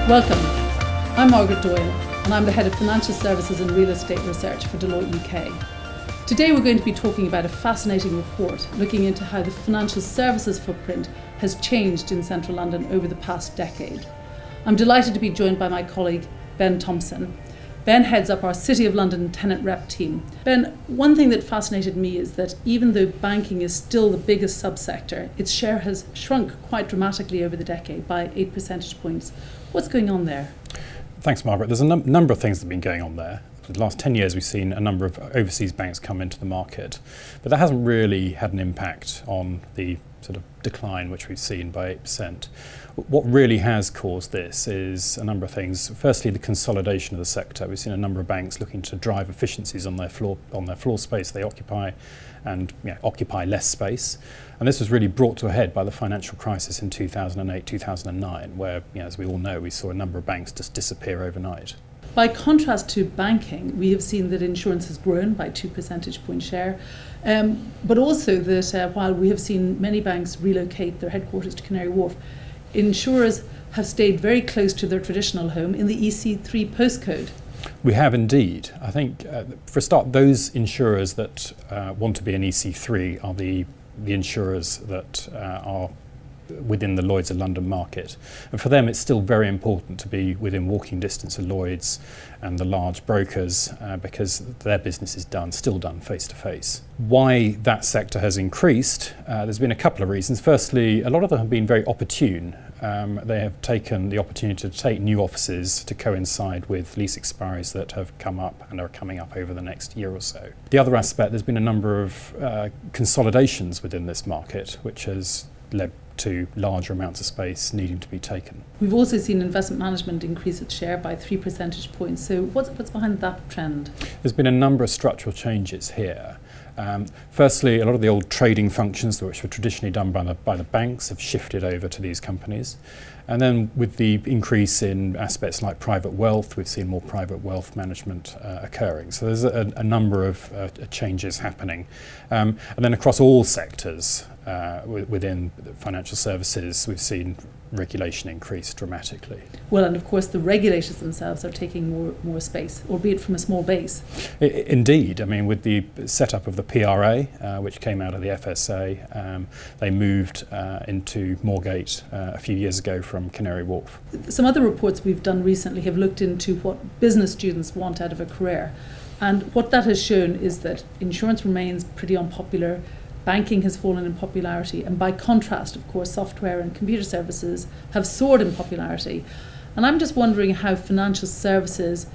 Welcome. I'm Margaret Doyle and I'm the Head of Financial Services and Real Estate Research for Deloitte UK. Today we're going to be talking about a fascinating report looking into how the financial services footprint has changed in central London over the past decade. I'm delighted to be joined by my colleague Ben Thompson. Ben heads up our City of London tenant rep team. Ben, one thing that fascinated me is that even though banking is still the biggest subsector, its share has shrunk quite dramatically over the decade by 8 percentage points. What's going on there? Thanks, Margaret. There's a number of things that have been going on there. For the last 10 years, we've seen a number of overseas banks come into the market, but that hasn't really had an impact on the sort of decline which we've seen by 8%. What really has caused this is a number of things. Firstly, the consolidation of the sector. We've seen a number of banks looking to drive efficiencies on their floor space they occupy and occupy less space. And this was really brought to a head by the financial crisis in 2008, 2009, where, as we all know, we saw a number of banks just disappear overnight. By contrast to banking, we have seen that insurance has grown by 2 percentage point share, but also that while we have seen many banks relocate their headquarters to Canary Wharf, insurers have stayed very close to their traditional home in the EC3 postcode. We have indeed. I think, for a start, those insurers that want to be an EC3 are the insurers that are within the Lloyd's of London market. And for them, it's still very important to be within walking distance of Lloyd's and the large brokers because their business is still done face to face. Why that sector has increased, there's been a couple of reasons. Firstly, a lot of them have been very opportune. They have taken the opportunity to take new offices to coincide with lease expiries that have come up and are coming up over the next year or so. The other aspect, there's been a number of consolidations within this market, which has led to larger amounts of space needing to be taken. We've also seen investment management increase its share by 3 percentage points. So what's behind that trend? There's been a number of structural changes here. Firstly, a lot of the old trading functions which were traditionally done by the banks have shifted over to these companies. And then with the increase in aspects like private wealth, we've seen more private wealth management occurring. So there's a number of changes happening. And then across all sectors within financial services, we've seen regulation increase dramatically. Well, and of course the regulators themselves are taking more space, albeit from a small base. Indeed. I mean, with the setup of the PRA, which came out of the FSA, they moved into Moorgate a few years ago from Canary Wharf. Some other reports we've done recently have looked into what business students want out of a career. And what that has shown is that insurance remains pretty unpopular. Banking has fallen in popularity, and by contrast, of course, software and computer services have soared in popularity. And I'm just wondering how financial services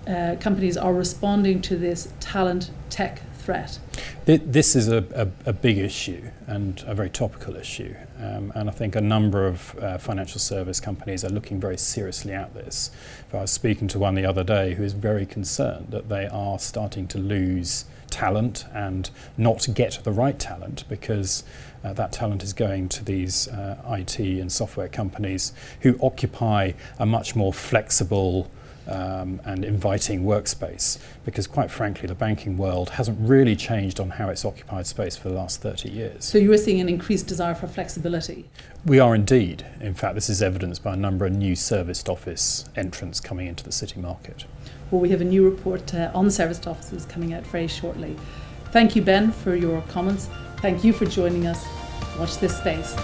companies are responding to this talent tech threat. This is a big issue and a very topical issue, and I think a number of financial service companies are looking very seriously at this. I was speaking to one the other day who is very concerned that they are starting to lose talent and not get the right talent because that talent is going to these IT and software companies who occupy a much more flexible and inviting workspace, because quite frankly the banking world hasn't really changed on how it's occupied space for the last 30 years. So you are seeing an increased desire for flexibility? We are indeed. In fact, this is evidenced by a number of new serviced office entrants coming into the city market. Well, we have a new report on serviced offices coming out very shortly. Thank you, Ben, for your comments. Thank you for joining us. Watch this space.